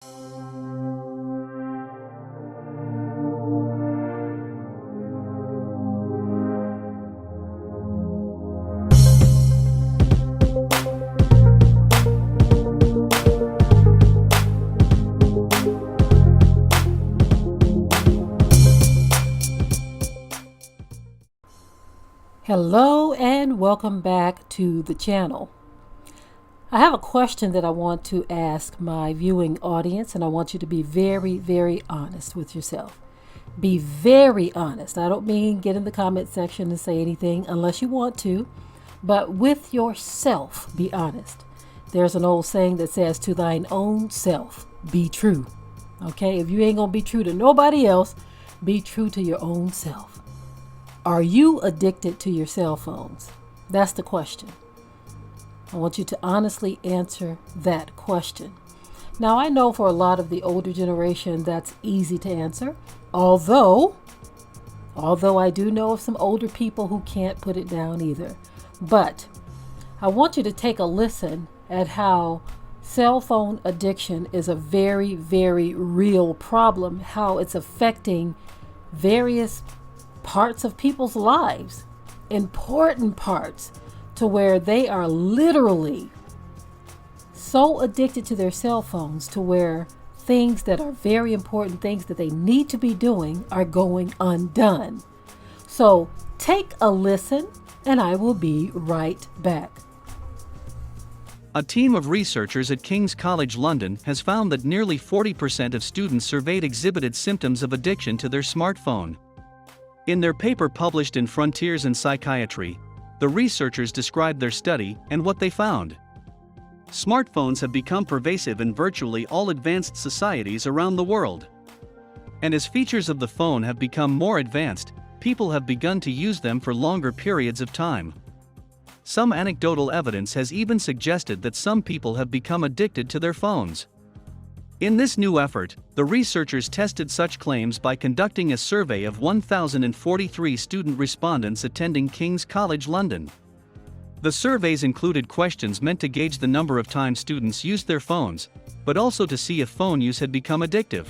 Hello and welcome back to the channel. I have a question that I want to ask my viewing audience, and I want you to be very, very honest with yourself. Be very honest. I don't mean get in the comment section and say anything unless you want to, but with yourself, be honest. There's an old saying that says, to thine own self, be true. Okay, if you ain't gonna be true to nobody else, be true to your own self. Are you addicted to your cell phones? That's the question. I want you to honestly answer that question. Now, I know for a lot of the older generation, that's easy to answer. Although I do know of some older people who can't put it down either. But I want you to take a listen at how cell phone addiction is a very, very real problem, how it's affecting various parts of people's lives, important parts, to where they are literally so addicted to their cell phones to where things that are very important, things that they need to be doing, are going undone. So take a listen and I will be right back. A team of researchers at King's College London has found that nearly 40% of students surveyed exhibited symptoms of addiction to their smartphone. In their paper published in Frontiers in Psychiatry, the researchers described their study and what they found. Smartphones have become pervasive in virtually all advanced societies around the world. And as features of the phone have become more advanced, people have begun to use them for longer periods of time. Some anecdotal evidence has even suggested that some people have become addicted to their phones. In this new effort, the researchers tested such claims by conducting a survey of 1,043 student respondents attending King's College London. The surveys included questions meant to gauge the number of times students used their phones, but also to see if phone use had become addictive.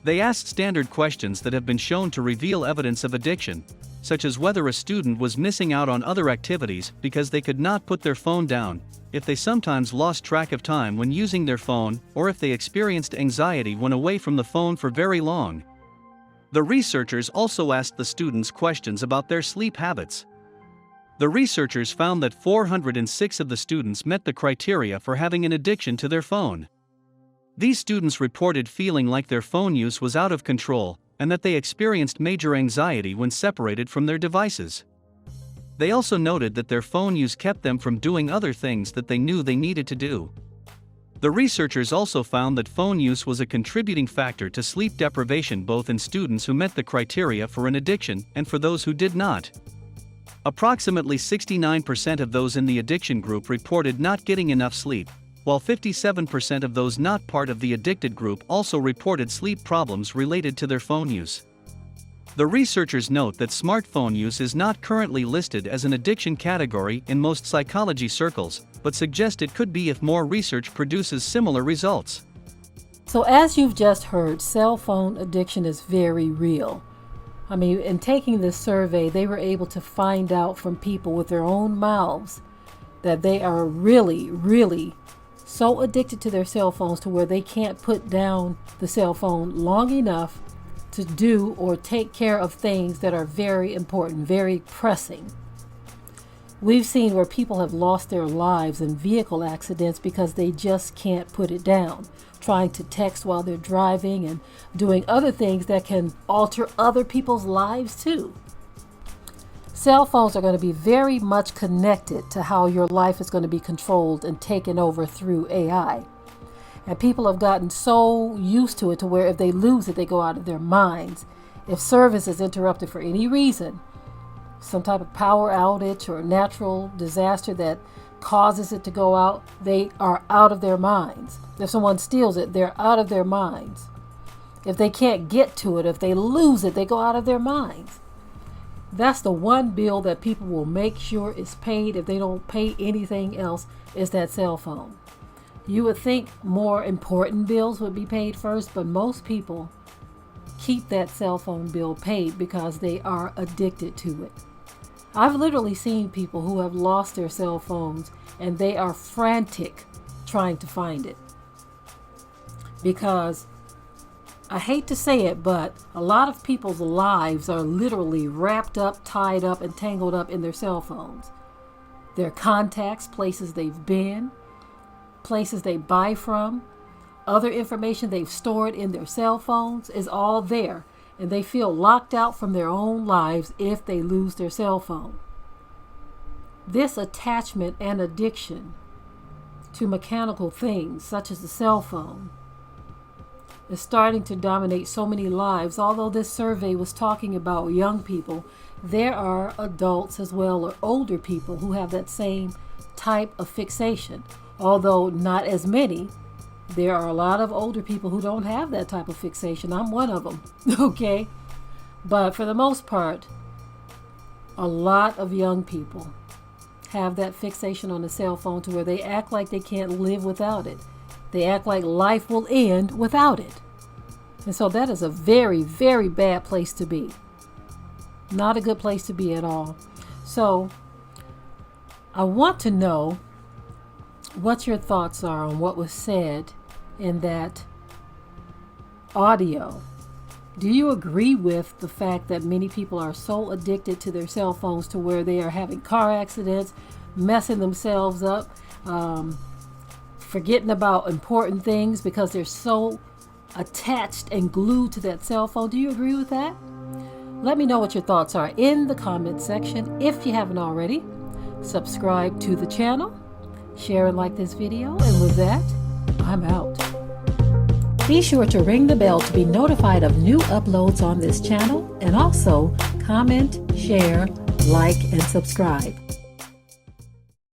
They asked standard questions that have been shown to reveal evidence of addiction, such as whether a student was missing out on other activities because they could not put their phone down, if they sometimes lost track of time when using their phone, or if they experienced anxiety when away from the phone for very long. The researchers also asked the students questions about their sleep habits. The researchers found that 406 of the students met the criteria for having an addiction to their phone. These students reported feeling like their phone use was out of control, and that they experienced major anxiety when separated from their devices. They also noted that their phone use kept them from doing other things that they knew they needed to do. The researchers also found that phone use was a contributing factor to sleep deprivation both in students who met the criteria for an addiction and for those who did not. Approximately 69% of those in the addiction group reported not getting enough sleep, while 57% of those not part of the addicted group also reported sleep problems related to their phone use. The researchers note that smartphone use is not currently listed as an addiction category in most psychology circles, but suggest it could be if more research produces similar results. So as you've just heard, cell phone addiction is very real. I mean, in taking this survey, they were able to find out from people with their own mouths that they are really, really so addicted to their cell phones to where they can't put down the cell phone long enough to do or take care of things that are very important, very pressing. We've seen where people have lost their lives in vehicle accidents because they just can't put it down, trying to text while they're driving and doing other things that can alter other people's lives too. Cell phones are going to be very much connected to how your life is going to be controlled and taken over through AI. And people have gotten so used to it to where if they lose it, they go out of their minds. If service is interrupted for any reason, some type of power outage or natural disaster that causes it to go out, they are out of their minds. If someone steals it, they're out of their minds. If they can't get to it, if they lose it, they go out of their minds. That's the one bill that people will make sure is paid if they don't pay anything else, is that cell phone. You would think more important bills would be paid first, but most people keep that cell phone bill paid because they are addicted to it. I've literally seen people who have lost their cell phones and they are frantic trying to find it. Because I hate to say it, but a lot of people's lives are literally wrapped up, tied up, and tangled up in their cell phones. Their contacts, places they've been, places they buy from, other information they've stored in their cell phones is all there, and they feel locked out from their own lives if they lose their cell phone. This attachment and addiction to mechanical things such as the cell phone is starting to dominate so many lives. Although this survey was talking about young people, there are adults as well, or older people, who have that same type of fixation. Although not as many, there are a lot of older people who don't have that type of fixation. I'm one of them, okay? But for the most part, a lot of young people have that fixation on the cell phone to where they act like they can't live without it. They act like life will end without it. And so that is a very, very bad place to be. Not a good place to be at all. So I want to know what your thoughts are on what was said in that audio. Do you agree with the fact that many people are so addicted to their cell phones to where they are having car accidents, messing themselves up, forgetting about important things because they're so attached and glued to that cell phone? Do you agree with that? Let me know what your thoughts are in the comment section. If you haven't already, subscribe to the channel, share and like this video, and with that, I'm out. Be sure to ring the bell to be notified of new uploads on this channel, and also comment, share, like, and subscribe.